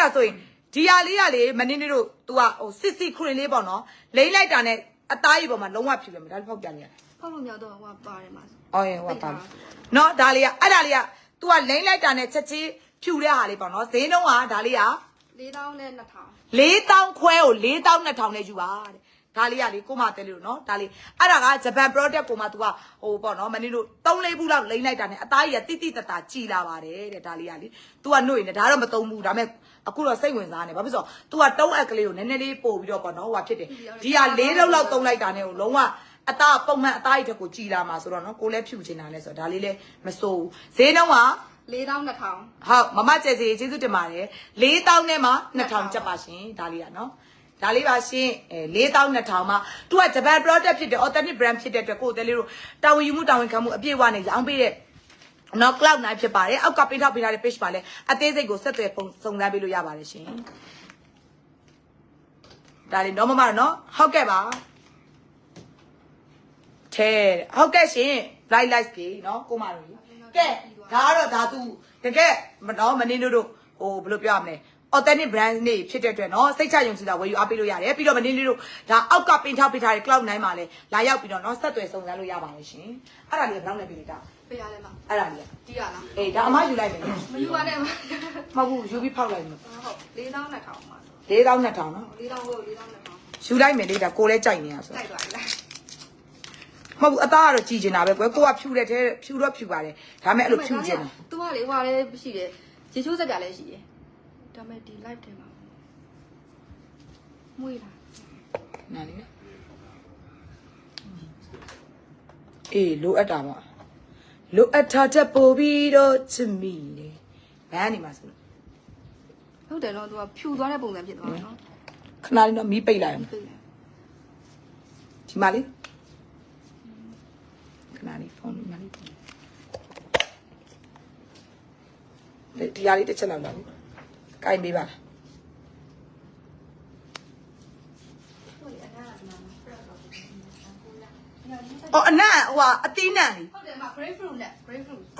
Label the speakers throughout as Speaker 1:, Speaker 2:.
Speaker 1: ဒါဆိုရင်ဒီဟာလေးကလေမင်းတို့ तू ကဟိုစစ်စစ်ခရင်လေးပေါ့နော်လိမ့်လိုက်တာနဲ့အသားကြီးပေါ်မှာလုံးဝဖြူတယ်မဒါဖောက်ပြနေရတယ်
Speaker 2: ဖောက်လို့မြောက်တော့ဟိုပါတယ်မှာ
Speaker 1: အော်ဟိုပါနော်ဒါလေးကအဲ့ဒါလေးက तू ကလိမ့်လိုက်တာနဲ့ချက်ချင်းဖြူတဲ့ဟာလေးပေါ့နော်ဈေးနှုန်းကဒါလေးက
Speaker 2: 4000နဲ့2000
Speaker 1: 4000ခွဲကို4200နဲ့ယူပါတဲ့ဒါလေးကလေကိုမတဲလို့နော်ဒါလေးအဲ့ဒါကဂျပန် product ကိုမှ तू ကဟိုပေါ့နော်မင်းတို့3-4ဘူးလောက်လိမ့်လိုက်တာနဲ့အသားကြီးကတိတိတတာကြည်လာပါတယ်တဲ့ဒါလေးကလေ तू ကနှုတ်ရင်ဒါတော့မသုံးဘူးဒါပေမဲ့အခုတော့စိတ်ဝင်စားနေဘာဖြစ်လို့ तू ကတုံးအက်ကလေးကိုနည်းနည်းလေးပို့ပြီးတော့ပေါ့နော်ဟိုဖြစ်တယ်ဒီက4လောက်သုံးလိုက်တာနဲ့ကိုလုံးဝအသားပုံမှန်အသားကြီးတစ်ခုကြည်လာမှာဆိုတော့နော်ကိုလည်းဖြူချင်တာလဲဆိုတော့ဒါလေးလည်းမစိုးဘူးဈေးနှုန်းက
Speaker 2: 4200
Speaker 1: ဟုတ်မမကျဲစီကျေးဇူးတင်ပါတယ်4000နဲ့မှ2000ကျပ်ပါရှင်ဒါလေးကနော်ဒါလေးပါရှင်4200မှာ तू ကဂျပန် product ဖြစ်တယ် authentic brand ဖြစ်တဲ့အတွက်ကိုယ်တဲလေးတို့တာဝန်ယူမှုတာဝန်ခံမှုအပြည့်အဝနဲ့ရောင်းပေးတဲ့နော် cloud 9ဖြစ်ပါတယ်အောက်ကပေးထားတဲ့ page ပါလဲအသေးစိတ်ကိုဆက်သွယ်ပုံစုံစမ်းပေးလို့ရပါတယ်ရှင်ဒါလေးတော့မမနော်ဟုတ်ကဲ့ပါထဲဟုတ်ကဲ့ရှင် live live ပြီနော်ကိုမတို့ကဲဒါကတော့ဒါ तू တကယ်နော်မနေတို့ဟိုဘယ်လိုပြောရမလဲauthentic brand နေဖြစ်တဲ့အတွက်เนาะစိတ်ချယုံကြည်တာဝယ်ယူအားပေးလို့ရတယ်ပြီးတော့မင်းလေးတို့ဒါအောက်ကပင်ထောက်ပေးထားတဲ့ cloud 9မှာလဲလာရောက်ပြီးတော့เนาะဆက်သွယ်စုံစမ်းလို့ရပါတယ်ရှင်အဲ့ဒါလေးကဘယ်လောက်နဲ့ပေးလိုက်တာ
Speaker 2: ပေးရတယ်မ
Speaker 1: အဲ့ဒါလေး
Speaker 2: တီးရလား
Speaker 1: အေးဒါအမယူလိုက်မယ်
Speaker 2: မယူပါနဲ့မ
Speaker 1: ဟုတ်ဘူးယူပြီးဖောက်လိုက်မယ်
Speaker 2: ဟုတ်4200မှာ
Speaker 1: 4200เนาะ
Speaker 2: 4000ကို4200
Speaker 1: ယူလိုက်မယ်လေဒါကိုလည်းကြိုက်နေရဆို
Speaker 2: ကြိုက်ပါလား
Speaker 1: မဟုတ်ဘူးအသားကတော့ကြည်ကျင်တာပဲကွယ်ကိုကဖြူတဲ့ထဲဖြူတော့ဖြူပါတယ်ဒါမဲ့အဲ့လိုဖြူကျင်တယ်
Speaker 2: तू ကလေဟွာလည်းရှိတယ်ရေချိုးစက်ပြလည်းရှိတယ်ဒါမဲ့ဒီ live ထဲမှာမွေးလား
Speaker 1: နားလေးနော်အေးလိုအပ်တာပေါ့လိုအပ်တာတက်ပို့ပြီးတော့ချစ်မိတယ်ဘန်းနေမှာဆို
Speaker 2: ဟုတ်တယ်နော် तू ကဖြူသွားတဲ့ပုံစံဖြစ်သွားတယ်နော်
Speaker 1: ခဏလေးတော့မီးပိတ်လိုက်အောင်ဒီမှာလေးခဏလေးဖုန်းလေးမလေးဒီရလေးတစ်ချက်လောက်လာပြီကိုင်ပေးပါအော်အနံ့ဟိုအသီးနံ့လေ
Speaker 2: ဟုတ်တယ်မ grapefruit နဲ့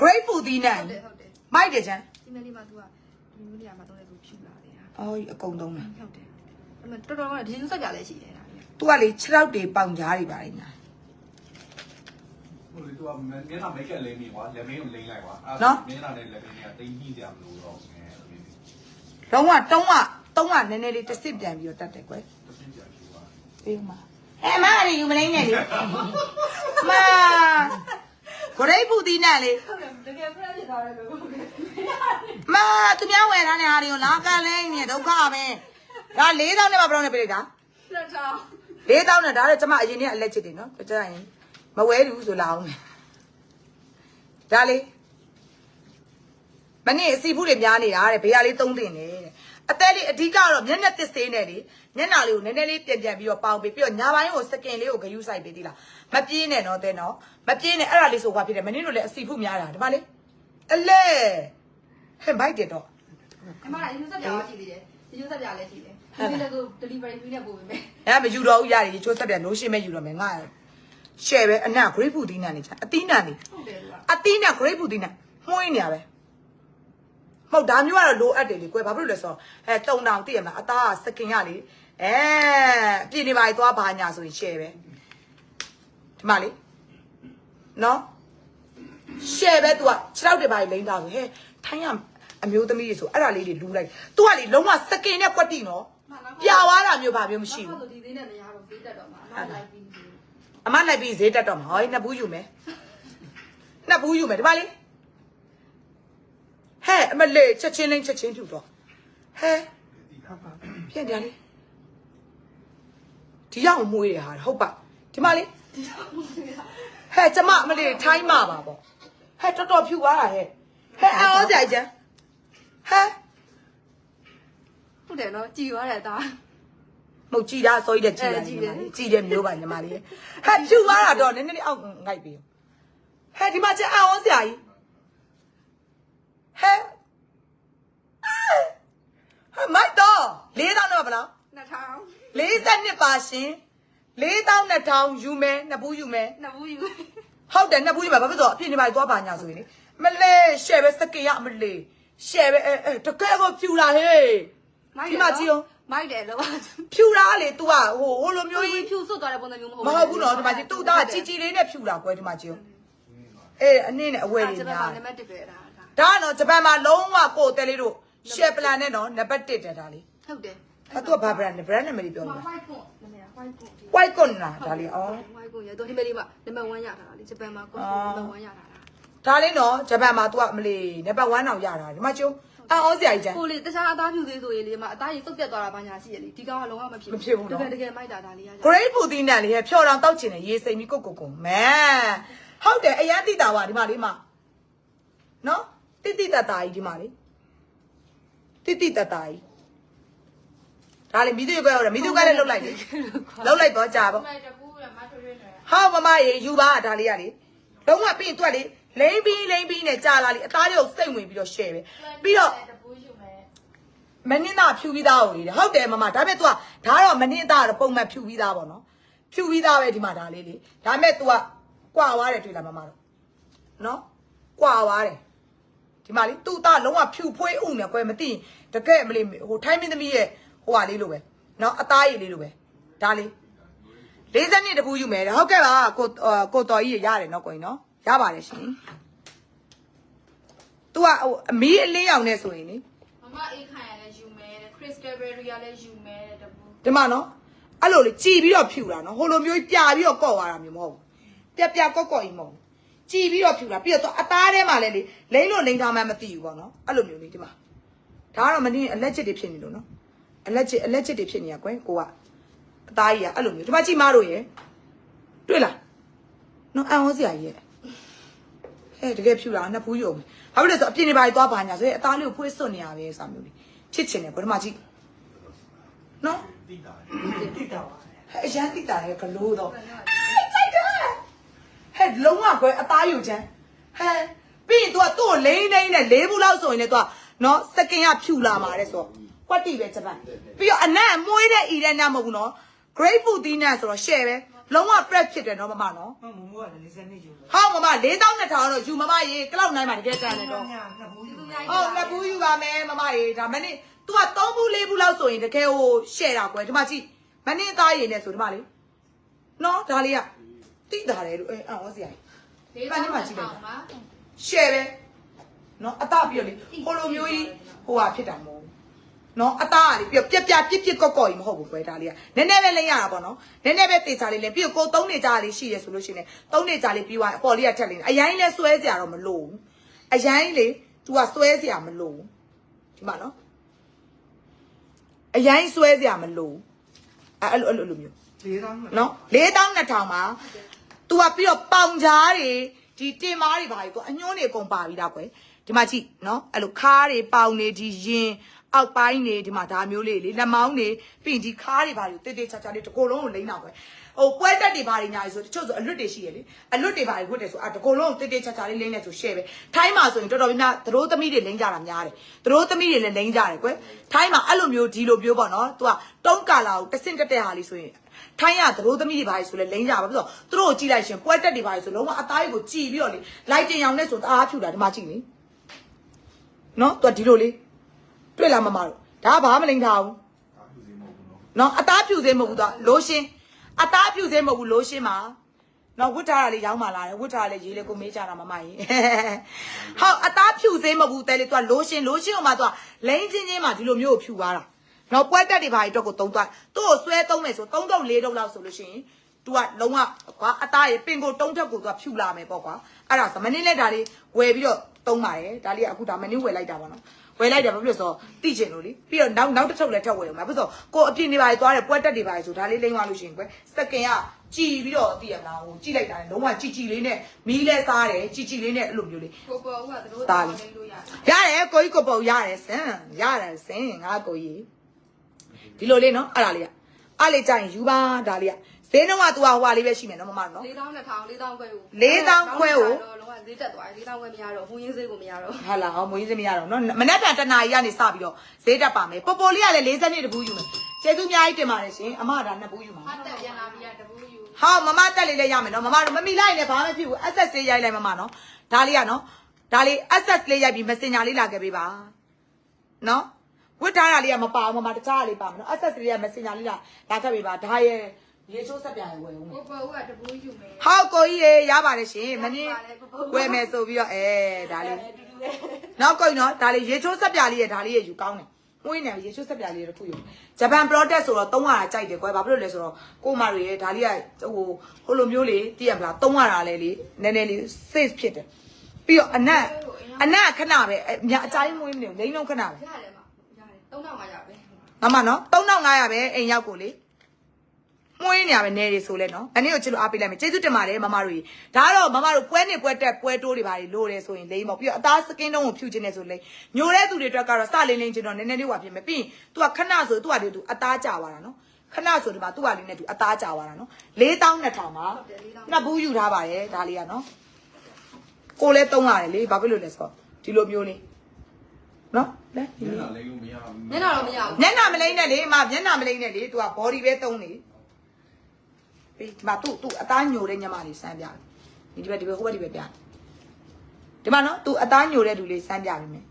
Speaker 1: grapefruit သီးနံ့
Speaker 2: ဟုတ်တယ်
Speaker 1: မိုက်တယ်ချမ်း
Speaker 2: ဒီမလေးမှာ तू ကဒီမျိုးလေးမှာတော့လေသူဖြူလာတယ်ဟာ
Speaker 1: အော်အကုန်သုံးတယ်
Speaker 2: ဟုတ်တယ်အဲ့မှာတော်တော်ကဒီစုစက်ကြလည်းရှိတယ်ဒါလေး
Speaker 1: तू ကလေ6ရောက်တွေပေါင်ကြားတွေပါတယ်ညာ
Speaker 3: ဟိုလေ तू ကမျက်နှာမိတ်ကလိမ့်ပြီကွာလက်မင်းကိုလိမ့်လိုက်ကွာအဲ့မျက်နှာနဲ့လက်မင်းကတိတ်ညှိကြမလို့တော့
Speaker 1: လုံးဝတုံးကနည်းနည်းလေးတစ်စစ်ပြန်ပြီးတော့တတ်တယ်ကွယ်
Speaker 3: တစ်စစ်ပြန်ရှိပါ
Speaker 1: အေးမမရယူမလိုက်နဲ့လေမဂရိတ်ပူသီးနဲ့လေ
Speaker 2: တကယ်ဖရက်ဖြစ်သွားတယ်လို့
Speaker 1: မသူများဝယ်ထားတဲ့ဟာတွေကိုလာကန်လဲနေဒုက္ခပဲဒါ4000နဲ့မှဘယ်တော့နဲ့ပြလိုက်တာ4000နဲ့ဒါလည်းကျမအရင်ကအလက်ချစ်တယ်နော်တကြရင်မဝဲဘူးဆိုလာအောင်မယ်ဒါလေးမနေ့အစီဖူးတွေများနေတာတဲ့ဘေးကလေးသုံးတင်နေတဲ့အသက်လေးအဓိကတော့မျက်နှာတစ်စေးနဲ့လေမျက်နှာလေးကိုနည်းနည်းလေးပြန်ပြီးတော့ပေါင်ပြီးတော့ညာပိုင်းကိုစကင်လေးကိုဂယူးဆိုင်ပေးသေးလားမပြေးနဲ့နော်တဲ့နော်မပြေးနဲ့အဲ့ဒါလေးဆိုခွာဖြစ်တယ်မနေ့တို့လည်းအစီဖူးများတာဒီမလေးအလဲဟဲ့ဘိုက်တယ်တော့
Speaker 2: အမကယူဆက်ပြားကြည့်သေးတယ်ယူဆက်ပြားလည်းကြည့်တယ်ဒီနေ့က delivery fee နဲ့ပို့ပေးမယ်
Speaker 1: အဲ့မယူတော့ဘူးရတယ်ချိုးဆက်ပြနိုးရှင်းမဲ့ယူတော့မယ်ငါရှယ်ပဲအနံ့ grapefruit သီးနှံနေချာအသီးနှံနေ
Speaker 2: ဟုတ်တယ်ကွာ
Speaker 1: အသီးနှံ grapefruit သီးနှံမှုန်းနေရပဲဟုတ်ဒါမျိုးကတော့လိုအပ်တယ်လေကွယ်ဘာဖြစ်လို့လဲဆိုတော့တုံတောင်သိရမလားအသားကစကင်ရလေပြည့်နေပါသွားဘာညာဆိုရင်ရှယ်ပဲဒီမှာလေနော်ရှယ်ပဲ तू က6ရောက်တယ်ပါလိမ့်တာဆိုဟဲ့ထိုင်းကအမျိုးသမီးတွေဆိုအဲ့ဒါလေးတွေလူးလိုက် तू ကလေလုံးဝစကင်နဲ့ကွက်တိနော်ပြာသွားတာမျိုးဘာမျိုးမရှိဘူး
Speaker 2: ဒီသေးနဲ့မရတော့ဈေးတက်တော့မှာ
Speaker 1: အမလိုက်ပြီးဈေးတက်တော့မှာဟောနှစ်ဘူးယူမယ်နှစ်ဘူးယူမယ်ဒီပါလေဟဲ့အမလေးချက်ချင်းလိမ့်ချက်ချင်းဖြူတော့ဟဲ့ပြန်ပြန်လေးဒီရောက်မွေးတယ်ဟာဟုတ်ပါဒီမလေးဟဲ့ကျမအမလေးထိုင်းမှာပါပေါ့ဟဲ့တော်တော်ဖြူသွားတာဟဲ့အော်ဆရာကြီးဟဲ့
Speaker 2: ဟုတ်တယ်နော်ကြည်သွားတယ်သား
Speaker 1: မဟုတ်ကြည်တာစောကြီးတဲ့ကြည်တယ်ကြည်တယ်မျိုးပါညီမလေးဟဲ့ဖြူသွားတာတော့နည်းနည်းလေးအောက်ငိုက်ပြီးဟဲ့ဒီမှာကျအော်ဆရာကြီးဟဲ့မိုက်တော့4000နဲ့ဘယ်လောက်
Speaker 2: 2000
Speaker 1: 42ပါရှင်4200ယူမယ်နှစ်ဘူးယူမယ်
Speaker 2: နှစ်ဘူးယူ
Speaker 1: ဟုတ်တယ်နှစ်ဘူးယူမယ်ဘာဖြစ်လို့အပြည့်နေပါသွားပါညာဆိုရင်လေမလဲရှယ်ပဲစကေရမလေးရှယ်ပဲတကယ်ကိုဖြူလာဟေး ဒီမှာကြည့်အောင်
Speaker 2: မိုက်တယ်လော
Speaker 1: ဖြူတာလေ तू ကဟိုလိုမျိုးကြီး
Speaker 2: ဖြူစွတ်သွားတဲ့ပုံစံမျိုးမဟုတ်
Speaker 1: မဟုတ်ဘူးနော်ဒီမှာကြည့် तू သားជីជីလေးနဲ့ဖြူတာကွယ်ဒီမှာကြည့်အေးအနည်းနဲ့အဝယ်လေးများ
Speaker 2: နံပါတ်1ပဲဒါ
Speaker 1: ဒါနော်ဂျပန်မှာလုံးဝကိုတဲလေးတို့ share plan နဲ့နော်နံပါတ်1တက်တာလေ
Speaker 2: ဟုတ်တယ်
Speaker 1: အဲ့သူကဘာ brand လဲ brand နာမည်ပြောမှာ
Speaker 2: white ကွန်နာမည် white ကွန်
Speaker 1: white con လားဒါလေးအော်
Speaker 2: white ကွန်ရတော့ဒီမဲ့လေးမှာနံပါတ်1ရထားတာလေဂျပန်မှာကွန်နံပါတ်1ရထားတာ
Speaker 1: ဒါလေးနော်ဂျပန်မှာ तू ကမလီနံပါတ်1တောင်ရတာဒီမှာကျုံအော်စရာကြီးချမ်း
Speaker 2: ကိုလေတခြားအသားဖြူသေးဆိုရင်လေဒီမှာအသားကြီးစုပ်ပြတ်သွားတာဘာညာရှိရလေဒီကောင်ကလုံးဝမဖြစ်တကယ်မိုက်တာဒါလေးရ
Speaker 1: great food သီးနှံလေးရဲ့ဖြော်တောင်တောက်ချင်တယ်ရေစိမ်ပြီးကုတ်မဲဟုတ်တယ်အရန်တိတာပါဒီမှာလေးမှာနော်တိတိတတာကြီးဒီမှာလေးတိတိတတာကြီးဒါလေးမိသူကလည်းမိသူကလည်းလှုပ်လိုက်လေလှုပ်လိုက်တော့ကြာပေါ့ဟောမမရေယူပါဒါလေးရလေလုံးဝပြီးရင်တွက်လေလိမ့်ပြီးနဲ့ကြာလာလေအသားလေးကိုစိတ်ဝင်ပြီးတော့ share ပဲပြီးတော့မနင်းသားဖြူပြီးသားကိုလေဟုတ်တယ်မမဒါပေမဲ့ तू ကဒါတော့မနင်းသားကတော့ပုံမှန်ဖြူပြီးသားပေါ့နော်ဖြူပြီးသားပဲဒီမှာဒါလေးလေဒါပေမဲ့ तू ကကွာသွားတယ်တွေ့လားမမတို့နော်ကွာသွားတယ်ဒီမှာလေသူ့သားလုံးဝဖြူဖွေးဥနဲ့ကွယ်မသိရင်တကယ်မလေးဟိုထိုင်းမင်းသမီးရဲ့ဟိုဟာလေးလိုပဲနော်အသားရည်လေးလိုပဲဒါလေး40နှစ်တပူးယူမယ်ဟုတ်ကဲ့ပါကိုတော်ကြီးရတယ်နော်ကိုင်နော်ရပါတယ်ရှင် तू ကဟိုအမီးအလင်းရောင်နဲ့ဆိုရင်လေ
Speaker 4: မအေးခိုင်ရလဲယူမယ်တဲ့ crystal berry ရလဲယူမယ်တဲ့တပူ
Speaker 1: ဒီမှာနော်အဲ့လိုလေကြည်ပြီးတော့ဖြူတာနော်ဟိုလိုမျိုးပြပြီးတော့ကော့သွားတာမျိုးမဟုတ်ဘူးပြကော့ကြီးမဟုတ်ဘူးကြည်ပြီးတော့ဖြူတာပြီးတော့အသားထဲမှာလဲလေလိမ့်လို့လိမ့်ထားမှမသိဘူးပေါ့နော်အဲ့လိုမျိုးလေးဒီမှာဒါကတော့မင်းအလက်ချစ်တွေဖြစ်နေလို့နော်အလက်ချစ်တွေဖြစ်နေရကွယ်ကိုကအသားကြီးကအဲ့လိုမျိုးဒီမှာကြည်မတို့ရေတွေ့လားနော်အန်ဟောစရာကြီးရဲ့ဟဲ့တကယ်ဖြူတာနှစ်ဖူးယုံဘာဖြစ်လဲဆိုအပြင်းနေပါသွားပါညာဆိုရင်အသားလေးကိုဖွေးစွတ်နေရပဲဆိုမျိုးလေးချစ်ချင်တယ်ဘယ်တော့မှကြည့်နော်
Speaker 3: တိတာ
Speaker 1: တိတာပါအရန်တိတာရဲ့ဂလို့တော့စိုက်တယ်ဟဲ့လုံးဝကွယ်အသားယူချမ်းဟဲ့ပြီးရင် तू ကသူ့ကိုလိမ့်နဲ့၄ဘူးလောက်ဆိုရင်လည်း तू ကနော်စကင်ကဖြူလာမှာတဲ့ဆိုကွက်တိပဲဂျပန်ပြီးတော့အနက်မွေးတဲ့ဤတဲ့ညမဟုတ်ဘူးနော် great food သီးနှံဆိုတော့ share ပဲလုံးဝ fresh ဖြစ်တယ်နော်မမနော်
Speaker 5: မမကလည်း40နှစ်ယူတယ်
Speaker 1: ဟောမမ4200တော့ယူမမရေကလောက်နိုင်မှာတကယ်တန်တယ်တော့
Speaker 5: နှစ်ဘူးယူ
Speaker 1: ဟုတ်နှစ်ဘူးယူပါမယ်မမရေဒါမနေ့ तू က3ဘူး4ဘူးလောက်ဆိုရင်တကယ်ဟို share တာကွယ်ဒီမှာကြည့်မနေ့သားရည်နဲ့ဆိုဒီမှာလေနော်ဒါလေးကတိတာတယ်လို့အော်စရာ
Speaker 4: လေးပါးမှာကြည့်လိုက်ပါ
Speaker 1: share ပဲနော်အသားပြည့်လေဟိုလိုမျိုးကြီးဟိုဟာဖြစ်တာမဟုတ်နော်အသားကလေပြပြကော့ကြီးမဟုတ်ဘူးကွယ်ဒါလေးကနည်းနည်းပဲလိမ့်ရတာပေါ့နော်နည်းနည်းပဲတေချာလေးလဲပြီးတော့ကို3နေကြလေးရှိရဆိုလို့ရှိရင်3နေကြလေးပြီးသွားအပေါ်လေးကထက်လေးအရင်လဲဆွဲစရာတော့မလိုဘူးအရင်လေ तू ကဆွဲစရာမလိုဘူးဒီမှာနော်အရင်ဆွဲစရာမလိုအဲ့လိုမျိုး
Speaker 5: 4000
Speaker 1: နော်4200မှာ तू ကပြီးတော့ပေါင်ချားတွေဒီတင်မားတွေပါကြီး तू အညွှန်းတွေအကုန်ပါပြီးသားကွယ်ဒီမှာကြည့်နော်အဲ့လိုခါးတွေပေါင်တွေဒီရင်အောက်ပိုင်းနေဒီမှာဒါမျိုးလေးလေလက်မောင်းနေပြီးရင်ဒီခါးတွေပါတွေတေးချာလေးတကိုယ်လုံးကိုလိမ့်တော့ကွယ်ဟိုပွဲတက်တွေပါတွေညာဆိုတချို့ဆိုအလွတ်တွေရှိရလေအလွတ်တွေပါတွေဝတ်တယ်ဆိုတကိုယ်လုံးကိုတေးချာလေးလိမ့်နေဆို share ပဲထိုင်းမှာဆိုရင်တော်တော်များများသတို့သမီးတွေလိမ့်ကြတာများတယ်သတို့သမီးတွေလည်းလိမ့်ကြတယ်ကွယ်ထိုင်းမှာအဲ့လိုမျိုးဒီလိုမျိုးပေါ့နော် तू ကတုံးကာလာကိုတဆင့်တက်တဲ့ဟာလေးဆိုရင်ထိုင်းရသတို့သမီးတွေပါဆိုလဲလိမ့်ကြပါပြီးတော့သူတို့ကိုကြည့်လိုက်ရှင်ပွဲတက်တွေပါဆိုလုံးဝအသားကြီးကိုကြည်ပြီးတော့လေလိုက်တင်ရောင်နဲ့ဆိုတအားဖြူတာဒီမှာကြည့်လေနော် तू ဒီလိုလေးတွေ့လားမမတို့ဒါဘာမှမလိမ့်ထားဘူးနော်အသားဖြူစေးမဟုတ်ဘူးတော့လိုရှင်းအသားဖြူစေးမဟုတ်ဘူးလိုရှင်းမှာနော်ဝတ်ထားတာလေးရောင်းမှလာတယ်ဝတ်ထားတာလေးရေးလေးကိုမေးကြတာမမကြီးဟောအသားဖြူစေးမဟုတ်ဘူးတဲလေး तू လိုရှင်းဟိုမှာ तू လိမ့်ချင်းချင်းမှာဒီလိုမျိုးကိုဖြူသွားတာနော်ပွဲတက်တွေဘာကြီးတော့ကိုတုံးသွားသူ့ကိုဆွဲသုံးမယ်ဆို3တုပ်4တုပ်လောက်ဆိုလို့ရှိရင် तू ကလုံးဝကွာအသားရေပင်ကိုတုံးထက်ကို तू ဖြူလာမယ်ပေါ့ကွာအဲ့ဒါဆိုမင်းနဲ့ဒါလေးဝယ်ပြီးတော့သုံးပါတယ်ဒါလေးကအခုဒါမင်းဝယ်လိုက်တာပေါ့နော်ဝယ်လိုက်တယ်ဘာဖြစ်လို့ဆိုတိကျင်လို့လေပြီးတော့နောက်တစ်ထုပ်လည်းထပ်ဝယ်အောင်ဘာဖြစ်လို့ကိုအပြင်းနေပါလေသွားတယ်ပွဲတက်တွေပါလေဆိုဒါလေးလိမ့်သွားလို့ရှိရင်ကွယ်စကင်ကကြည်ပြီးတော့သိရမလားဟိုကြည်လိုက်တာလေလုံးဝကြည်လေးနဲ့မီးလဲစားတယ်ကြည်လေးနဲ့အဲ့လိုမျိုးလေး
Speaker 4: ကိုပေါ်ဦးကသူတို့လိမ့်လို့ရတယ်ရ
Speaker 1: တယ်ကိုကြီးကိုပေါ့ရတယ်စင်ရတယ်စင်ငါကိုကြီးဒီလိုလေးနော်အဲ့ဒါလေးကအဲ့လေးကြရင်ယူပါဒါလေးကဈေးနှုန်းက तू ဟိုဟာလေးပဲရှိမယ်နော်မမနော်
Speaker 2: 4200 4000ခွဲကို
Speaker 1: 4000ခွဲကို
Speaker 2: လုံးဝဈေးတက်သွားတယ်4000ခွဲမရတော့ဟိုရင်းဈေးကိုမရတော့
Speaker 1: ဟာလာဟောမွေးစမရတော့နော်မနေ့ကတနာကြီးကနေစပြီးတော့ဈေးတက်ပါမယ်ပေါ်ပေါ်လေးကလည်း40နှစ်တပူးယူမယ်ကျေးဇူးအများကြီးတင်ပါတယ်ရှင်အမဒါနှစ်ပူးယူမှာ
Speaker 4: အတက်ပြန်လာပြီးတပူးယူ
Speaker 1: ဟောမမတက်လေးလည်းရမယ်နော်မမတို့မမီလိုက်နဲ့ဘာမှဖြစ်ဘူး access လေးရိုက်လိုက်မမနော်ဒါလေးကနော်ဒါလေး access လေးရိုက်ပြီး messenger လေးလာခဲ့ပေးပါနော် ဝတ်ထားတာလေးကမပါဘူးမမတခြားလေးပါမယ်နော် accessory က messenger လေးလာခဲ့ပြီပါဒါရဲ့ရေချိုးဆက်ပြန်ဝယ်ဦးမယ်
Speaker 4: ကိုပေါ်ဦးကတပူးယူမယ်
Speaker 1: ဟောက်ကိုကြီးရေရပါတယ်ရှင်မနေ့ဝယ်မယ်ဆိုပြီးတော့ဒါလေးနောက်ကိုကြီးနော်ဒါလေးရေချိုးဆက်ပြလေးရဲ့ဒါလေးရဲ့ယူကောင်းတယ်မွေးနေရေချိုးဆက်ပြလေးရဲ့တစ်ခုယူဂျပန် product ဆိုတော့300ကြိုက်တယ်ကွယ်ဘာဖြစ်လို့လဲဆိုတော့ကိုမတွေရဲ့ဒါလေးကဟိုလိုမျိုးလေးသိရမလား300လဲလေနည်းနည်းလေး safe ဖြစ်တယ်ပြီးတော့အနက်ခဏပဲအကြိုင်းမွေးမနေလိမ့်လုံးခဏပဲ
Speaker 2: ရတယ်မရတယ်3500ပဲ
Speaker 1: မမနော်3500ပဲအိမ်ရောက်ကိုလေမွေးနေရပဲနေတွေဆိုလဲနော်အနည်းကိုချစ်လို့အားပေးလိုက်မယ်ကျေးဇူးတင်ပါတယ်မမတို့ဒါကတော့မမတို့ပွဲနေပွဲတက်ပွဲတိုးတွေပါလို့တယ်ဆိုရင်လိမ့်ပေါ့ပြီးတော့အသားစကင်းတုံးကိုဖြူခြင်းနေဆိုလိမ့်ညိုတဲ့သူတွေအတွက်ကတော့စလင်းလင်းချင်းတော့နည်းနည်းလေးဟွာဖြစ်မယ်ပြီးရင် तू ကခဏဆို तू ကလေ तू အသားကျသွားတာနော်ခဏဆိုဒီမှာ तू ကလေးနဲ့ तू အသားကျသွားတာနော်4200မှာနှစ်ဘူးယူထားပါတယ်ဒါလေးကနော်ကိုလဲတုံးရတယ်လေဘာဖြစ်လို့လဲဆိုတော့ဒီလိုမျိုးလေးနော်လဲ
Speaker 3: မျက်နှာလိမ့်လို့မရဘူး
Speaker 2: မျက်နှာတော့မရဘူး
Speaker 1: မျက်နှာမလိမ့်နဲ့လေမမျက်နှာမလိမ့်နဲ့လေ तू က body ပဲတုံးနေပြီးဒီမှာ तू အသားညိုတဲ့ညမလေးစမ်းပြဒီဘက်ဟိုဘက်ဒီဘက်ပြဒီမှာနော် तू အသားညိုတဲ့လူလေးစမ်းပြပြီမယ်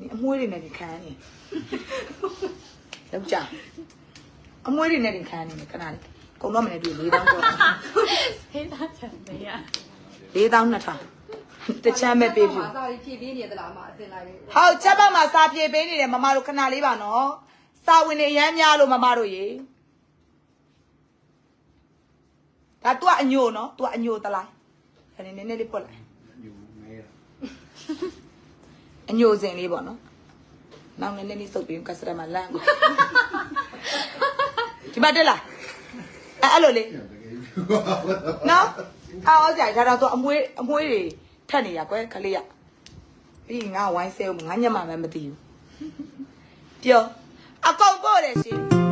Speaker 1: 你အမွှေးတွေနဲ့ဒီခံနေလောက်ကြအမွှေးတွေနဲ့ဒီခံနေခဏလေးကုန်တော့မနေတွေ့4000ကျော်
Speaker 4: ဟေးသားချင်မရ
Speaker 1: 4200တချမ်းမဲ့ပေးပြီ
Speaker 2: အသာကြီးဖြည့်ပေးနေသလားအမအစင်လိုက်လေး
Speaker 1: ဟုတ်ချက်ပတ်မှာစာပြေပေးနေတယ်မမတို့ခဏလေးပါနော်စာဝင်နေအရမ်းများလို့မမတို့ရေဒါ तू အညိုနော် तू အညိုတလားခဏနည်းနည်းလေးပုတ်လိုက်
Speaker 3: ယူမဲ
Speaker 1: အညိုစင်လေးပေါ့နော်နောက်နည်းနည်းလေးစုပ်ပြီးကစတမလန့်ကိုဒီမှာတက်လာအဲ့လိုလေနော်အော်ကြိုက်ဒါတော့ तू အမွှေးတွေထက်နေရကွယ်ခလေးရပြီးငါဝိုင်းဆဲဦးငါညက်မှမသိဘူးပြောအကောင်ပို့တယ်ရှင်